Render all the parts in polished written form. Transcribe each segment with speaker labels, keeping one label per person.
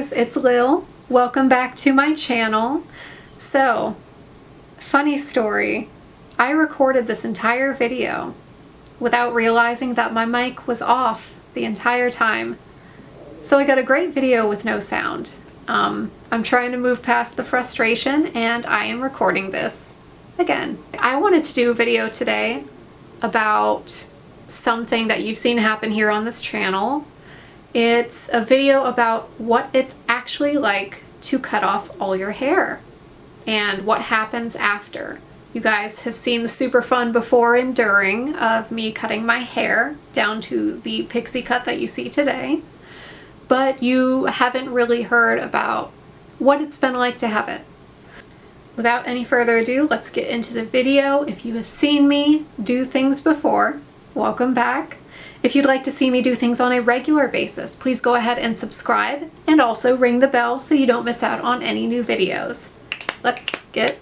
Speaker 1: guys, it's Lil. Welcome back to my channel. So, funny story. I recorded this entire video without realizing that my mic was off the entire time. So I got a great video with no sound. I'm trying to move past the frustration and I am recording this again. I wanted to do a video today about something that you've seen happen here on this channel. It's a video about what it's actually like to cut off all your hair and what happens after. You guys have seen the super fun before and during of me cutting my hair down to the pixie cut that you see today, but you haven't really heard about what it's been like to have it. Without any further ado, let's get into the video. If you have seen me do things before, welcome back. If you'd like to see me do things on a regular basis, please go ahead and subscribe and also ring the bell so you don't miss out on any new videos. Let's get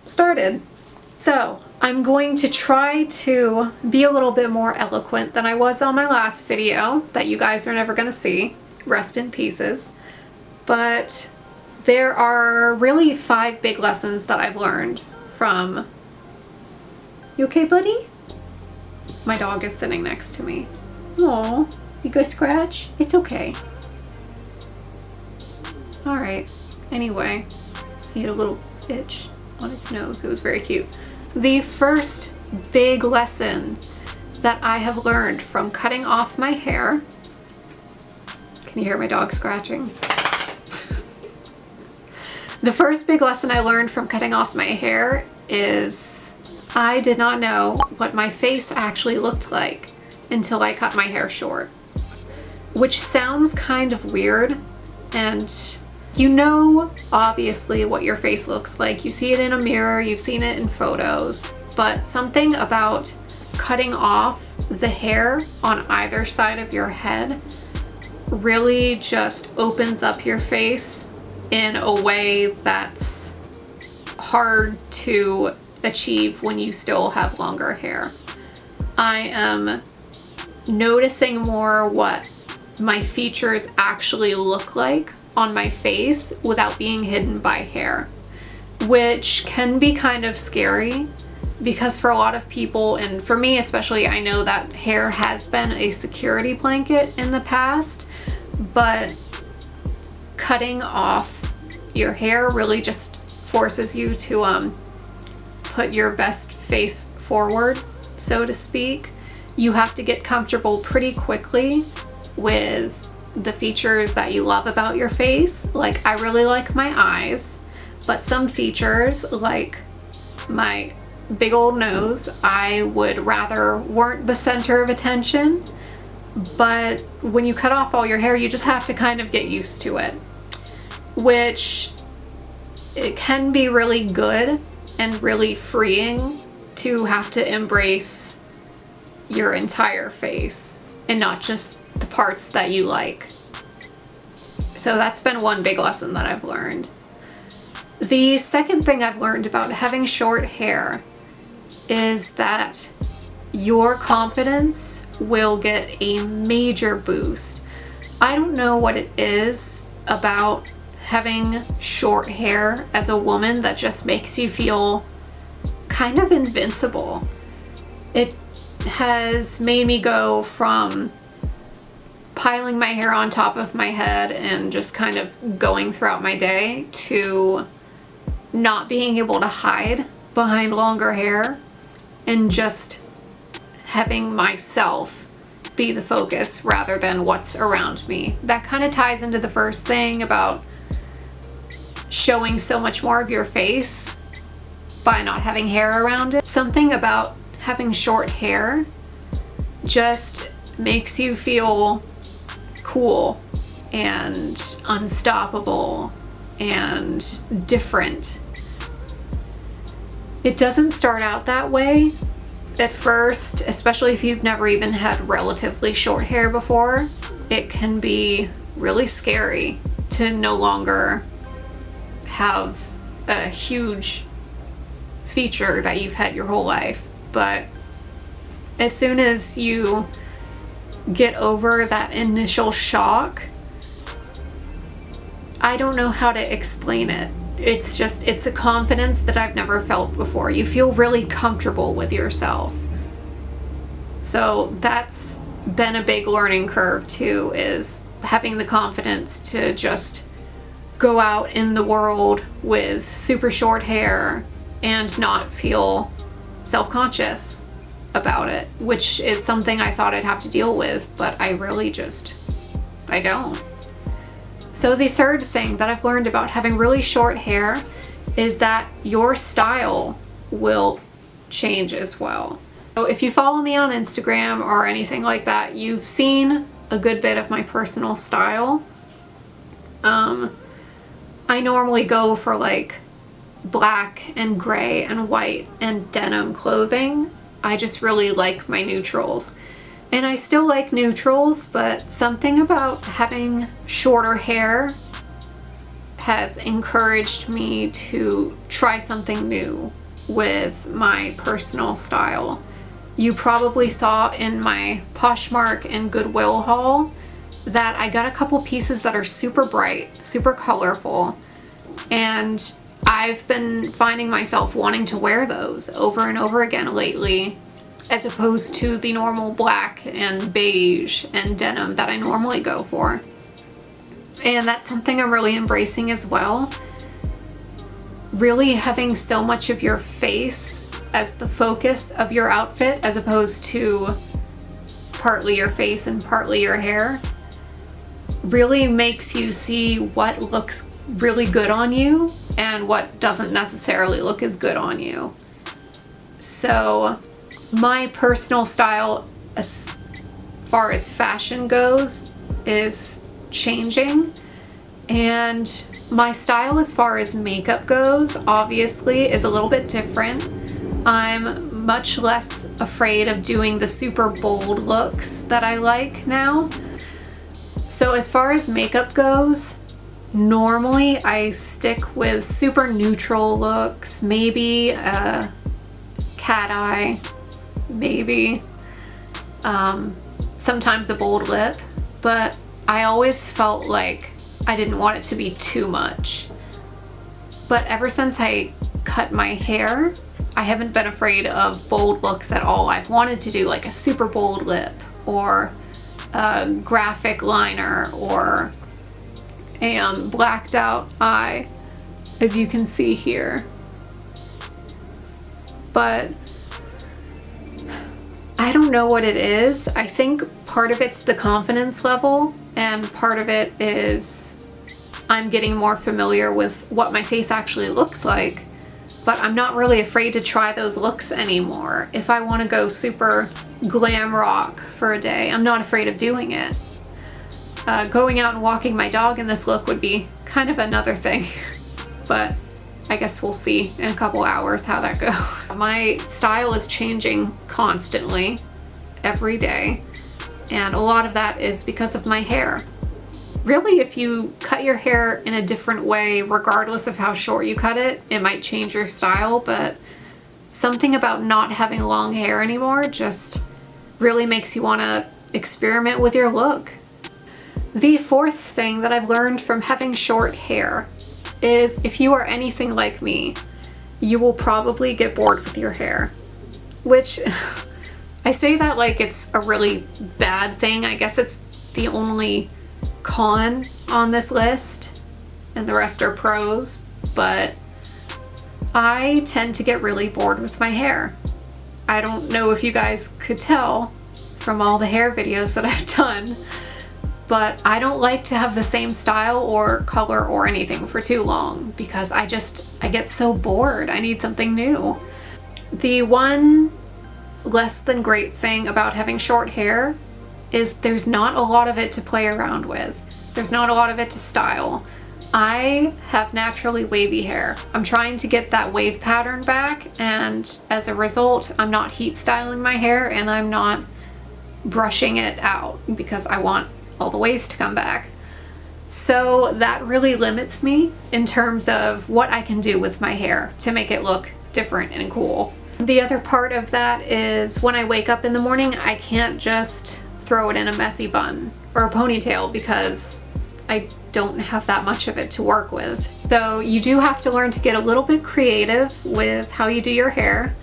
Speaker 1: started. So, I'm going to try to be a little bit more eloquent than I was on my last video that you guys are never going to see. Rest in pieces. But there are really 5 big lessons that I've learned from... You okay, buddy? My dog is sitting next to me. Aw, you go scratch? It's okay. Alright, anyway, he had a little itch on his nose. It was very cute. The first big lesson that I have learned from cutting off my hair... Can you hear my dog scratching? The first big lesson I learned from cutting off my hair is I did not know what my face actually looked like until I cut my hair short. Which sounds kind of weird, and you know obviously what your face looks like. You see it in a mirror, you've seen it in photos, but something about cutting off the hair on either side of your head really just opens up your face in a way that's hard to achieve when you still have longer hair. I am noticing more what my features actually look like on my face without being hidden by hair, which can be kind of scary because for a lot of people, and for me especially, I know that hair has been a security blanket in the past, but cutting off your hair really just forces you to put your best face forward, so to speak. You have to get comfortable pretty quickly with the features that you love about your face. Like, I really like my eyes, but some features, like my big old nose, I would rather weren't the center of attention. But when you cut off all your hair, you just have to kind of get used to it, which it can be really good and really freeing to have to embrace your entire face and not just the parts that you like. So that's been one big lesson that I've learned. The second thing I've learned about having short hair is that your confidence will get a major boost. I don't know what it is about having short hair as a woman that just makes you feel kind of invincible. It has made me go from piling my hair on top of my head and just kind of going throughout my day to not being able to hide behind longer hair and just having myself be the focus rather than what's around me. That kind of ties into the first thing about showing so much more of your face by not having hair around it. Something about having short hair just makes you feel cool and unstoppable and different. It doesn't start out that way at first, especially if you've never even had relatively short hair before. It can be really scary to no longer have a huge feature that you've had your whole life, but as soon as you get over that initial shock, I don't know how to explain it. It's a confidence that I've never felt before. You feel really comfortable with yourself. So that's been a big learning curve too, is having the confidence to just go out in the world with super short hair and not feel self-conscious about it, which is something I thought I'd have to deal with, but I don't. So the third thing that I've learned about having really short hair is that your style will change as well. So if you follow me on Instagram or anything like that, you've seen a good bit of my personal style. I normally go for like black and gray and white and denim clothing. I just really like my neutrals. And I still like neutrals, but something about having shorter hair has encouraged me to try something new with my personal style. You probably saw in my Poshmark and Goodwill haul that I got a couple pieces that are super bright, super colorful, and I've been finding myself wanting to wear those over and over again lately, as opposed to the normal black and beige and denim that I normally go for. And that's something I'm really embracing as well. Really having so much of your face as the focus of your outfit, as opposed to partly your face and partly your hair, really makes you see what looks really good on you and what doesn't necessarily look as good on you. So my personal style as far as fashion goes is changing, and my style as far as makeup goes obviously is a little bit different. I'm much less afraid of doing the super bold looks that I like now. So as far as makeup goes, normally I stick with super neutral looks, maybe a cat eye, maybe sometimes a bold lip, but I always felt like I didn't want it to be too much. But ever since I cut my hair, I haven't been afraid of bold looks at all. I've wanted to do like a super bold lip or a graphic liner or a blacked out eye, as you can see here. But I don't know what it is. I think part of it's the confidence level, and part of it is I'm getting more familiar with what my face actually looks like. But I'm not really afraid to try those looks anymore. If I want to go super glam rock for a day, I'm not afraid of doing it. Going out and walking my dog in this look would be kind of another thing. But I guess we'll see in a couple hours how that goes. My style is changing constantly, every day. And a lot of that is because of my hair. Really, if you cut your hair in a different way, regardless of how short you cut it, it might change your style, but something about not having long hair anymore just really makes you want to experiment with your look. The fourth thing that I've learned from having short hair is if you are anything like me, you will probably get bored with your hair. Which, I say that like it's a really bad thing. I guess it's the only con on this list and the rest are pros, but I tend to get really bored with my hair. I don't know if you guys could tell from all the hair videos that I've done, but I don't like to have the same style or color or anything for too long because I get so bored. I need something new. The one less than great thing about having short hair is there's not a lot of it to play around with. There's not a lot of it to style. I have naturally wavy hair. I'm trying to get that wave pattern back, and as a result, I'm not heat styling my hair and I'm not brushing it out because I want all the waves to come back. So that really limits me in terms of what I can do with my hair to make it look different and cool. The other part of that is when I wake up in the morning, I can't just throw it in a messy bun or a ponytail because I don't have that much of it to work with. So you do have to learn to get a little bit creative with how you do your hair.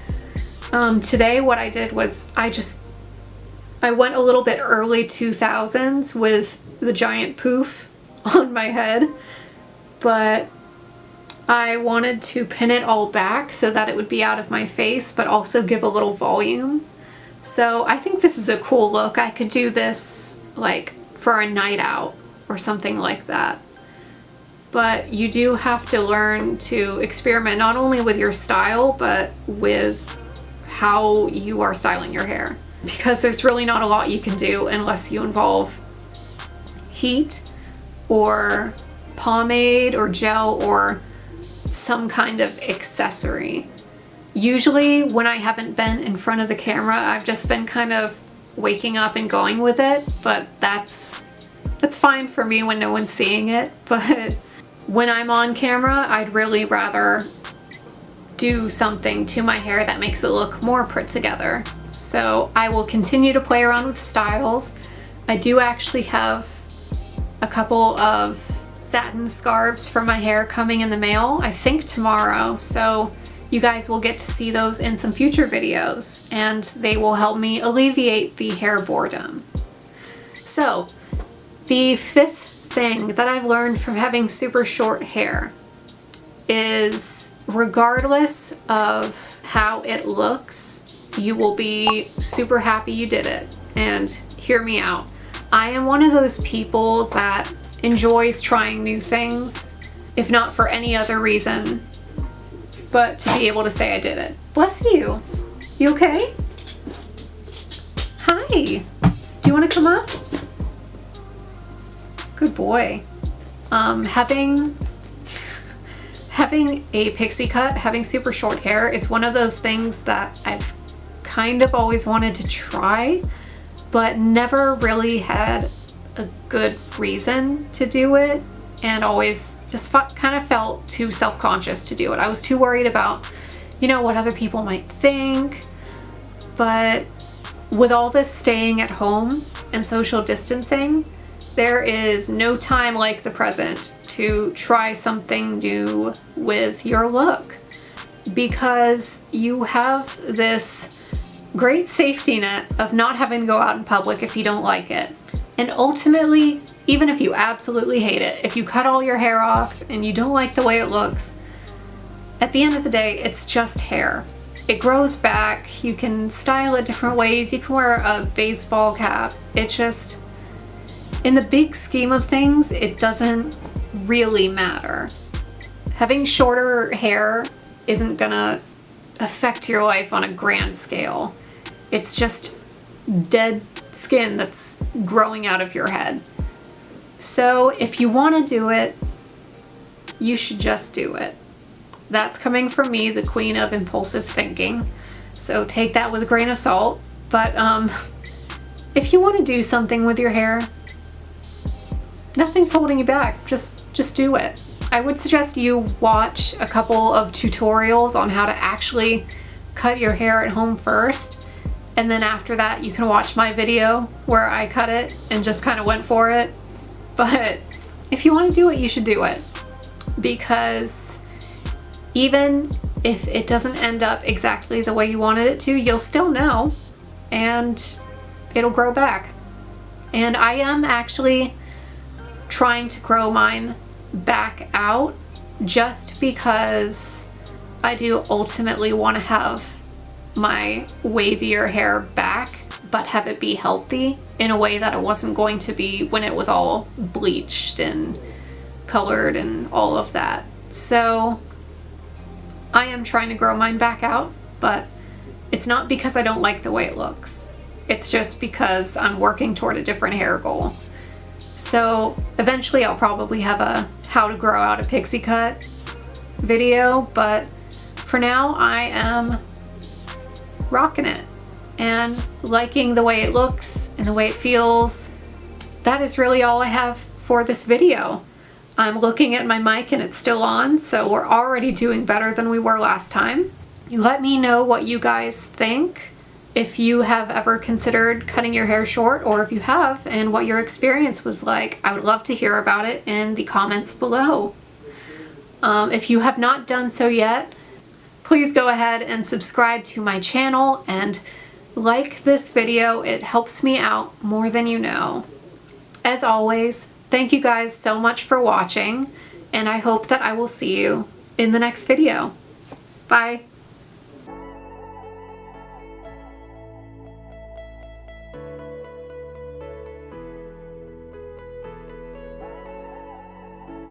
Speaker 1: Today what I did was I went a little bit early 2000s with the giant poof on my head, but I wanted to pin it all back so that it would be out of my face, but also give a little volume. So I think this is a cool look. I could do this like for a night out or something like that. But you do have to learn to experiment not only with your style, but with how you are styling your hair. Because there's really not a lot you can do unless you involve heat or pomade or gel or some kind of accessory. Usually when I haven't been in front of the camera, I've just been kind of waking up and going with it, but that's fine for me when no one's seeing it. But when I'm on camera, I'd really rather do something to my hair that makes it look more put together. So I will continue to play around with styles. I do actually have a couple of satin scarves for my hair coming in the mail, I think tomorrow. So you guys will get to see those in some future videos, and they will help me alleviate the hair boredom. So the fifth thing that I've learned from having super short hair is regardless of how it looks, you will be super happy you did it. And hear me out. I am one of those people that enjoys trying new things, if not for any other reason, but to be able to say I did it. Bless you. You okay? Hi. Do you want to come up? Good boy. Having a pixie cut, having super short hair is one of those things that I've kind of always wanted to try, but never really had a good reason to do it, and always just kind of felt too self-conscious to do it. I was too worried about, you know, what other people might think. But with all this staying at home and social distancing, there is no time like the present to try something new with your look, because you have this great safety net of not having to go out in public if you don't like it. And ultimately, even if you absolutely hate it, if you cut all your hair off and you don't like the way it looks, at the end of the day, it's just hair. It grows back. You can style it different ways. You can wear a baseball cap. It just, in the big scheme of things, it doesn't really matter. Having shorter hair isn't gonna affect your life on a grand scale. It's just dead skin that's growing out of your head. So if you want to do it, you should just do it. That's coming from me, the queen of impulsive thinking. So take that with a grain of salt. But if you want to do something with your hair, nothing's holding you back. Just do it. I would suggest you watch a couple of tutorials on how to actually cut your hair at home first. And then after that, you can watch my video where I cut it and just kind of went for it. But if you want to do it, you should do it. Because even if it doesn't end up exactly the way you wanted it to, you'll still know, and it'll grow back. And I am actually trying to grow mine back out just because I do ultimately want to have my wavier hair back, but have it be healthy in a way that it wasn't going to be when it was all bleached and colored and all of that. So I am trying to grow mine back out, but it's not because I don't like the way it looks. It's just because I'm working toward a different hair goal. So eventually I'll probably have a how to grow out a pixie cut video, but for now I am rocking it and liking the way it looks and the way it feels. That is really all I have for this video. I'm looking at my mic and it's still on, so we're already doing better than we were last time. You let me know what you guys think if you have ever considered cutting your hair short, or if you have, and what your experience was like. I would love to hear about it in the comments below. If you have not done so yet, please go ahead and subscribe to my channel and like this video. It helps me out more than you know. As always, thank you guys so much for watching, and I hope that I will see you in the next video. Bye.